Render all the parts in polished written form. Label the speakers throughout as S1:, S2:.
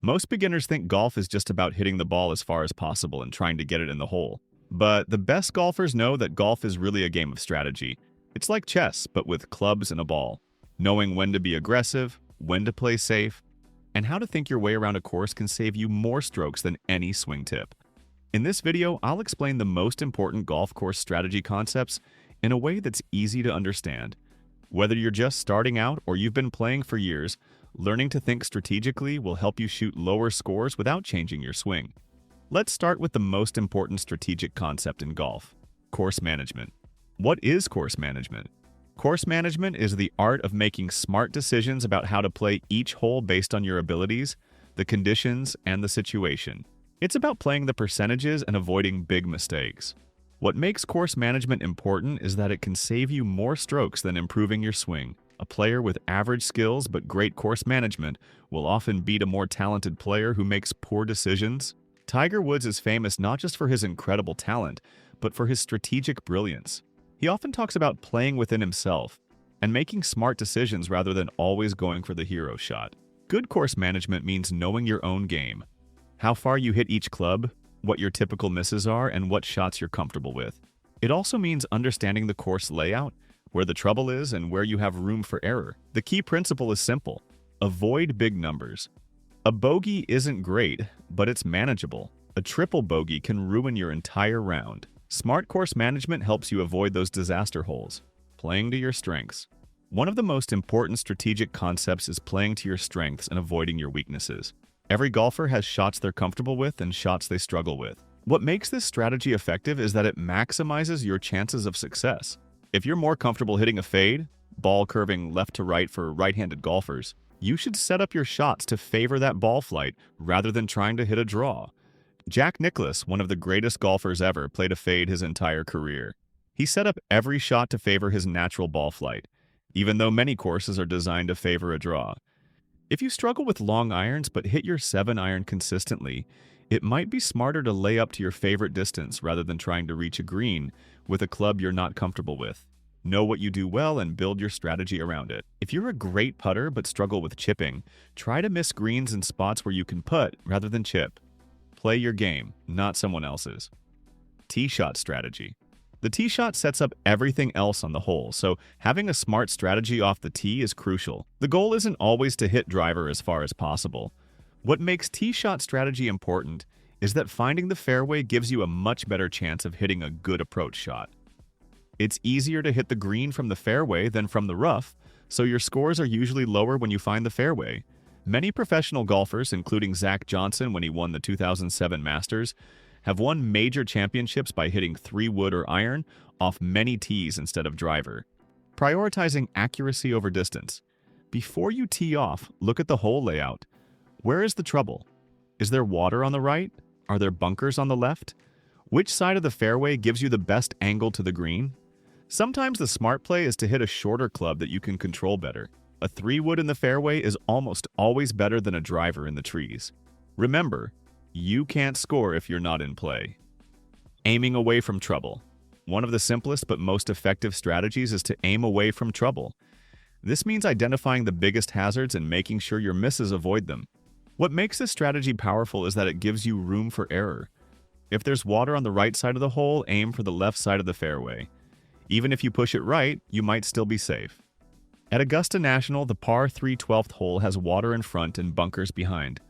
S1: Most beginners think golf is just about hitting the ball as far as possible and trying to get it in the hole. But the best golfers know that golf is really a game of strategy. It's like chess, but with clubs and a ball. Knowing when to be aggressive, when to play safe, and how to think your way around a course can save you more strokes than any swing tip. In this video, I'll explain the most important golf course strategy concepts in a way that's easy to understand. Whether you're just starting out or you've been playing for years, learning to think strategically will help you shoot lower scores without changing your swing. Let's start with the most important strategic concept in golf: course management. What is course management? Course management is the art of making smart decisions about how to play each hole based on your abilities, the conditions, and the situation. It's about playing the percentages and avoiding big mistakes. What makes course management important is that it can save you more strokes than improving your swing. A player with average skills but great course management will often beat a more talented player who makes poor decisions. Tiger Woods is famous not just for his incredible talent, but for his strategic brilliance. He often talks about playing within himself and making smart decisions rather than always going for the hero shot. Good course management means knowing your own game, how far you hit each club, what your typical misses are, and what shots you're comfortable with. It also means understanding the course layout, where the trouble is, and where you have room for error. The key principle is simple: avoid big numbers. A bogey isn't great, but it's manageable. A triple bogey can ruin your entire round. Smart course management helps you avoid those disaster holes, playing to your strengths. One of the most important strategic concepts is playing to your strengths and avoiding your weaknesses. Every golfer has shots they're comfortable with and shots they struggle with. What makes this strategy effective is that it maximizes your chances of success. If you're more comfortable hitting a fade, ball curving left to right for right-handed golfers, you should set up your shots to favor that ball flight rather than trying to hit a draw. Jack Nicklaus, one of the greatest golfers ever, played a fade his entire career. He set up every shot to favor his natural ball flight, even though many courses are designed to favor a draw. If you struggle with long irons but hit your 7-iron consistently, it might be smarter to lay up to your favorite distance rather than trying to reach a green with a club you're not comfortable with. Know what you do well and build your strategy around it. If you're a great putter but struggle with chipping, try to miss greens in spots where you can putt rather than chip. Play your game, not someone else's. Tee shot strategy. The tee shot sets up everything else on the hole, so having a smart strategy off the tee is crucial. The goal isn't always to hit driver as far as possible. What makes tee shot strategy important is that finding the fairway gives you a much better chance of hitting a good approach shot. It's easier to hit the green from the fairway than from the rough, so your scores are usually lower when you find the fairway. Many professional golfers, including Zach Johnson when he won the 2007 Masters, have won major championships by hitting 3-wood or iron off many tees instead of driver. Prioritizing accuracy over distance. Before you tee off, look at the hole layout. Where is the trouble? Is there water on the right? Are there bunkers on the left? Which side of the fairway gives you the best angle to the green? Sometimes the smart play is to hit a shorter club that you can control better. A 3-wood in the fairway is almost always better than a driver in the trees. Remember, you can't score if you're not in play. Aiming away from trouble. One of the simplest but most effective strategies is to aim away from trouble. This means identifying the biggest hazards and making sure your misses avoid them. What makes this strategy powerful is that it gives you room for error. If there's water on the right side of the hole, aim for the left side of the fairway. Even if you push it right, you might still be safe. At Augusta National, the par 3 12th hole has water in front and bunkers behind.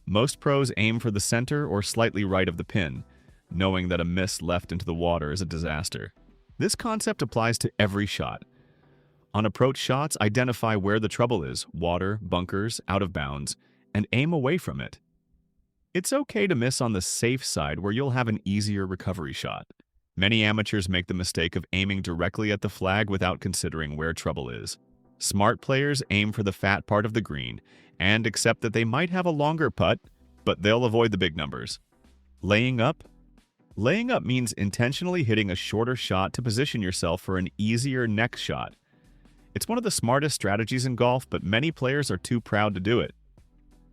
S1: Most pros aim for the center or slightly right of the pin, knowing that a miss left into the water is a disaster. This concept applies to every shot. On approach shots, identify where the trouble is: water, bunkers, out of bounds, and aim away from it. It's okay to miss on the safe side where you'll have an easier recovery shot. Many amateurs make the mistake of aiming directly at the flag without considering where trouble is. Smart players aim for the fat part of the green and accept that they might have a longer putt, but they'll avoid the big numbers. Laying up. Laying up means intentionally hitting a shorter shot to position yourself for an easier next shot. It's one of the smartest strategies in golf, but many players are too proud to do it.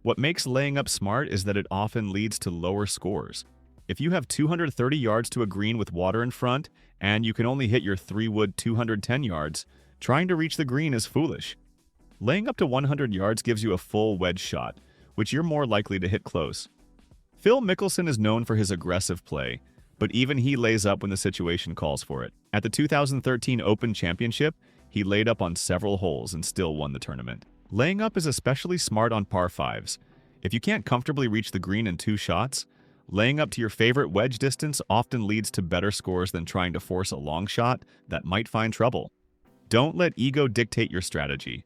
S1: What makes laying up smart is that it often leads to lower scores. If you have 230 yards to a green with water in front, and you can only hit your 3-wood 210 yards, trying to reach the green is foolish. Laying up to 100 yards gives you a full wedge shot, which you're more likely to hit close. Phil Mickelson is known for his aggressive play, but even he lays up when the situation calls for it. At the 2013 Open Championship, he laid up on several holes and still won the tournament. Laying up is especially smart on par 5s. If you can't comfortably reach the green in 2 shots, laying up to your favorite wedge distance often leads to better scores than trying to force a long shot that might find trouble. Don't let ego dictate your strategy.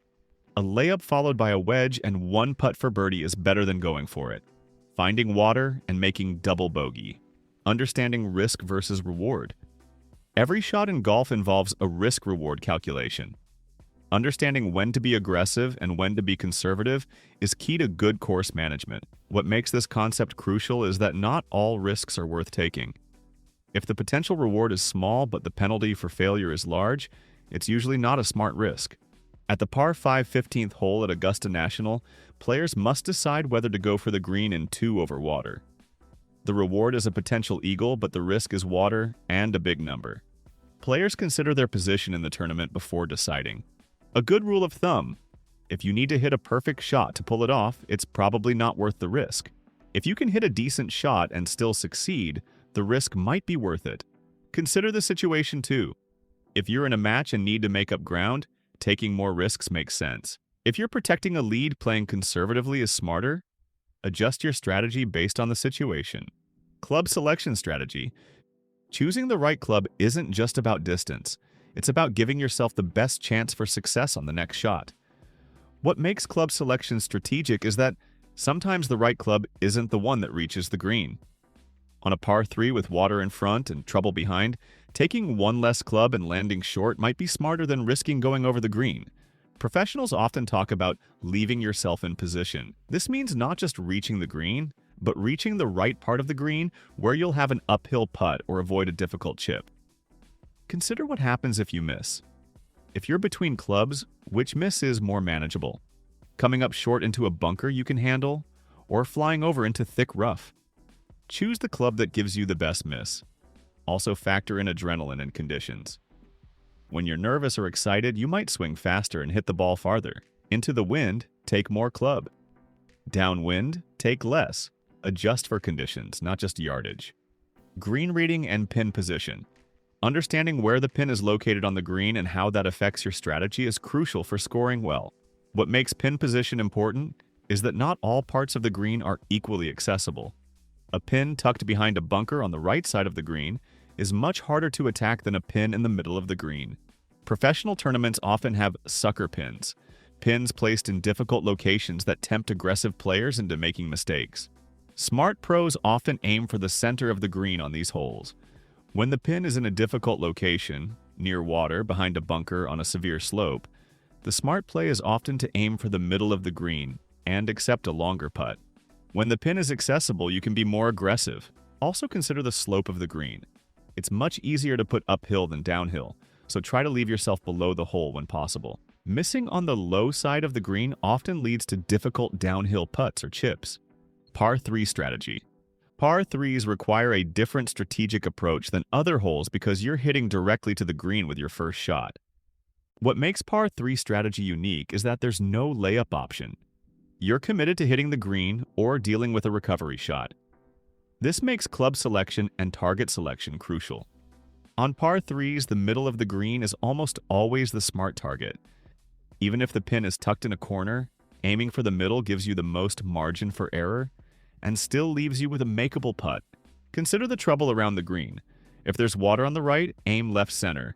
S1: A layup followed by a wedge and 1 putt for birdie is better than going for it. Finding water and making double bogey. Understanding risk versus reward. Every shot in golf involves a risk-reward calculation. Understanding when to be aggressive and when to be conservative is key to good course management. What makes this concept crucial is that not all risks are worth taking. If the potential reward is small but the penalty for failure is large, it's usually not a smart risk. At the par 5 15th hole at Augusta National, players must decide whether to go for the green in 2 over water. The reward is a potential eagle, but the risk is water and a big number. Players consider their position in the tournament before deciding. A good rule of thumb: if you need to hit a perfect shot to pull it off, it's probably not worth the risk. If you can hit a decent shot and still succeed, the risk might be worth it. Consider the situation too. If you're in a match and need to make up ground, taking more risks makes sense. If you're protecting a lead, playing conservatively is smarter. Adjust your strategy based on the situation. Club selection strategy. Choosing the right club isn't just about distance. It's about giving yourself the best chance for success on the next shot. What makes club selection strategic is that sometimes the right club isn't the one that reaches the green. On a par 3 with water in front and trouble behind, taking 1 less club and landing short might be smarter than risking going over the green. Professionals often talk about leaving yourself in position. This means not just reaching the green, but reaching the right part of the green where you'll have an uphill putt or avoid a difficult chip. Consider what happens if you miss. If you're between clubs, which miss is more manageable? Coming up short into a bunker you can handle, or flying over into thick rough? Choose the club that gives you the best miss. Also factor in adrenaline and conditions. When you're nervous or excited, you might swing faster and hit the ball farther. Into the wind, take more club. Downwind, take less. Adjust for conditions, not just yardage. Green reading and pin position. Understanding where the pin is located on the green and how that affects your strategy is crucial for scoring well. What makes pin position important is that not all parts of the green are equally accessible. A pin tucked behind a bunker on the right side of the green is much harder to attack than a pin in the middle of the green. Professional tournaments often have sucker pins, pins placed in difficult locations that tempt aggressive players into making mistakes. Smart pros often aim for the center of the green on these holes. When the pin is in a difficult location, near water, behind a bunker, on a severe slope, the smart play is often to aim for the middle of the green and accept a longer putt. When the pin is accessible, you can be more aggressive. Also consider the slope of the green. It's much easier to put uphill than downhill, so try to leave yourself below the hole when possible. Missing on the low side of the green often leads to difficult downhill putts or chips. Par 3 strategy. Par 3s require a different strategic approach than other holes because you're hitting directly to the green with your first shot. What makes par 3 strategy unique is that there's no layup option. You're committed to hitting the green or dealing with a recovery shot. This makes club selection and target selection crucial. On par 3s, the middle of the green is almost always the smart target. Even if the pin is tucked in a corner, aiming for the middle gives you the most margin for error and still leaves you with a makeable putt. Consider the trouble around the green. If there's water on the right, aim left center.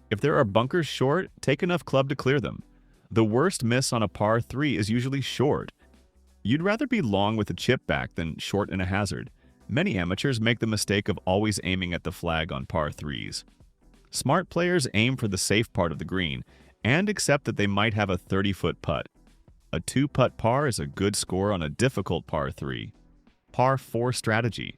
S1: If there are bunkers short, take enough club to clear them. The worst miss on a par 3 is usually short. You'd rather be long with a chip back than short in a hazard. Many amateurs make the mistake of always aiming at the flag on par 3s. Smart players aim for the safe part of the green and accept that they might have a 30-foot putt. A 2-putt par is a good score on a difficult par 3. Par 4 strategy.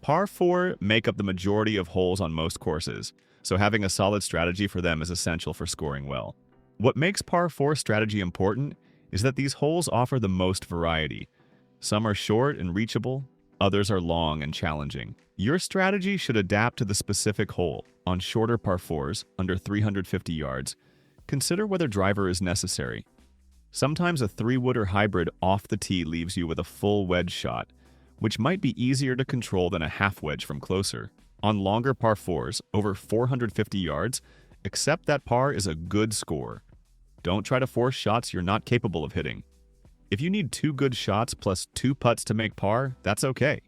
S1: Par 4 make up the majority of holes on most courses, so having a solid strategy for them is essential for scoring well. What makes par 4 strategy important is that these holes offer the most variety. Some are short and reachable, others are long and challenging. Your strategy should adapt to the specific hole. On shorter par 4s, under 350 yards, consider whether driver is necessary. Sometimes a 3-wood or hybrid off the tee leaves you with a full wedge shot, which might be easier to control than a half wedge from closer. On longer par 4s, over 450 yards, accept that par is a good score. Don't try to force shots you're not capable of hitting. If you need 2 good shots plus 2 putts to make par, that's okay.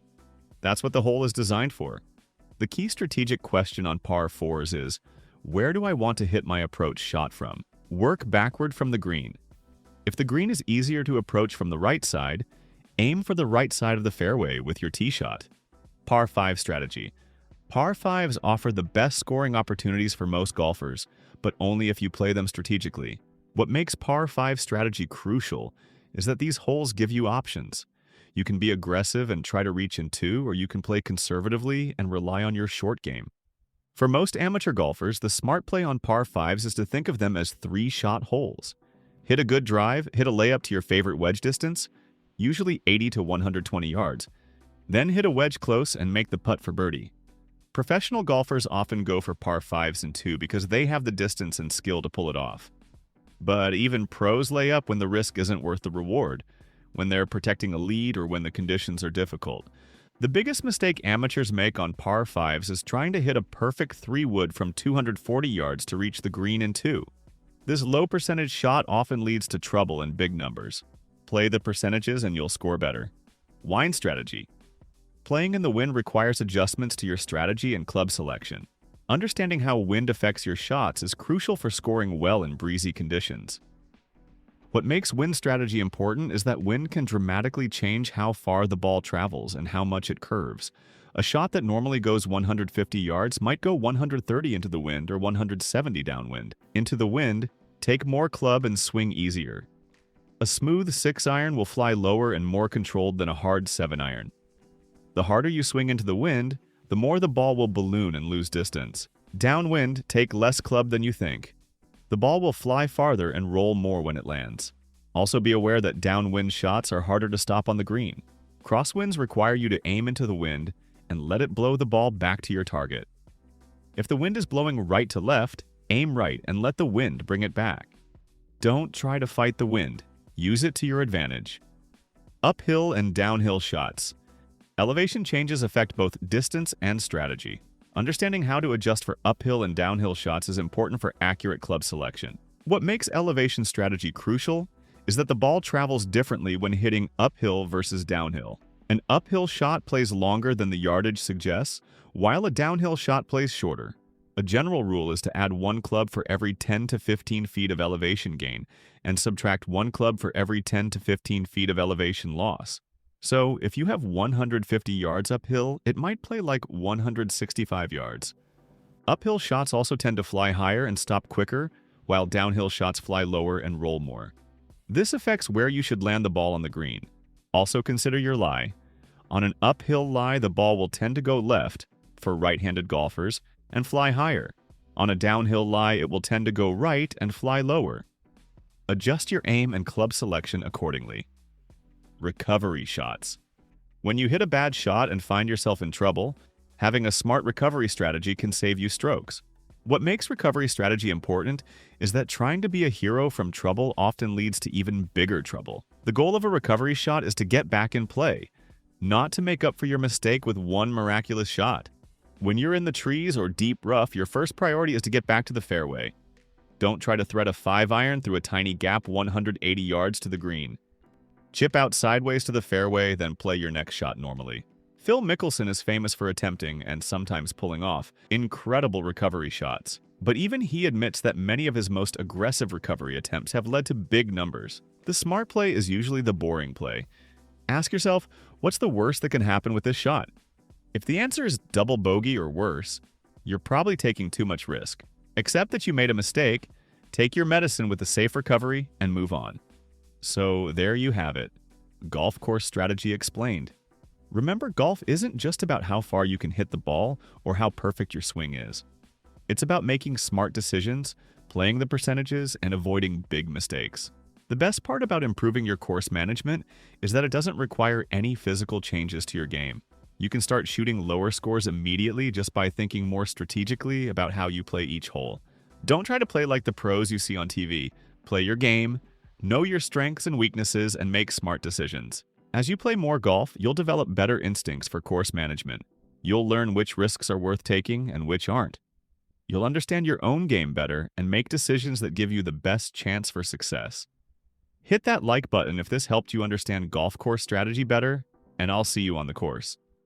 S1: That's what the hole is designed for. The key strategic question on par 4s is, where do I want to hit my approach shot from? Work backward from the green. If the green is easier to approach from the right side, aim for the right side of the fairway with your tee shot. Par 5 strategy. Par 5s offer the best scoring opportunities for most golfers, but only if you play them strategically. What makes par 5 strategy crucial is that these holes give you options. You can be aggressive and try to reach in 2, or you can play conservatively and rely on your short game. For most amateur golfers, the smart play on par 5s is to think of them as 3-shot holes. Hit a good drive, hit a layup to your favorite wedge distance, usually 80 to 120 yards. Then hit a wedge close and make the putt for birdie. Professional golfers often go for par 5s and 2 because they have the distance and skill to pull it off. But even pros lay up when the risk isn't worth the reward, when they're protecting a lead or when the conditions are difficult. The biggest mistake amateurs make on par 5s is trying to hit a perfect 3-wood from 240 yards to reach the green in 2. This low percentage shot often leads to trouble in big numbers. Play the percentages and you'll score better. Wind strategy. Playing in the wind requires adjustments to your strategy and club selection. Understanding how wind affects your shots is crucial for scoring well in breezy conditions. What makes wind strategy important is that wind can dramatically change how far the ball travels and how much it curves. A shot that normally goes 150 yards might go 130 into the wind or 170 downwind. Into the wind, take more club and swing easier. A smooth 6-iron will fly lower and more controlled than a hard 7-iron. The harder you swing into the wind, the more the ball will balloon and lose distance. Downwind, take less club than you think. The ball will fly farther and roll more when it lands. Also be aware that downwind shots are harder to stop on the green. Crosswinds require you to aim into the wind and let it blow the ball back to your target. If the wind is blowing right to left, aim right and let the wind bring it back. Don't try to fight the wind. Use it to your advantage. Uphill and downhill shots. Elevation changes affect both distance and strategy. Understanding how to adjust for uphill and downhill shots is important for accurate club selection. What makes elevation strategy crucial is that the ball travels differently when hitting uphill versus downhill. An uphill shot plays longer than the yardage suggests, while a downhill shot plays shorter. A general rule is to add 1 club for every 10 to 15 feet of elevation gain, and subtract 1 club for every 10 to 15 feet of elevation loss. So, if you have 150 yards uphill, it might play like 165 yards. Uphill shots also tend to fly higher and stop quicker, while downhill shots fly lower and roll more. This affects where you should land the ball on the green. Also consider your lie. On an uphill lie, the ball will tend to go left, for right-handed golfers, and fly higher. On a downhill lie, it will tend to go right and fly lower. Adjust your aim and club selection accordingly. Recovery shots. When you hit a bad shot and find yourself in trouble, having a smart recovery strategy can save you strokes. What makes recovery strategy important is that trying to be a hero from trouble often leads to even bigger trouble. The goal of a recovery shot is to get back in play, not to make up for your mistake with one miraculous shot. When you're in the trees or deep rough, your first priority is to get back to the fairway. Don't try to thread a 5-iron through a tiny gap 180 yards to the green. Chip out sideways to the fairway, then play your next shot normally. Phil Mickelson is famous for attempting, and sometimes pulling off, incredible recovery shots. But even he admits that many of his most aggressive recovery attempts have led to big numbers. The smart play is usually the boring play. Ask yourself, what's the worst that can happen with this shot? If the answer is double bogey or worse, you're probably taking too much risk. Accept that you made a mistake, take your medicine with a safe recovery, and move on. So there you have it. Golf course strategy explained. Remember, golf isn't just about how far you can hit the ball or how perfect your swing is. It's about making smart decisions, playing the percentages, and avoiding big mistakes. The best part about improving your course management is that it doesn't require any physical changes to your game. You can start shooting lower scores immediately just by thinking more strategically about how you play each hole. Don't try to play like the pros you see on TV. Play your game, Know your strengths and weaknesses and make smart decisions. As you play more golf, you'll develop better instincts for course management. You'll learn which risks are worth taking and which aren't. You'll understand your own game better and make decisions that give you the best chance for success. Hit that like button if this helped you understand golf course strategy better, and I'll see you on the course.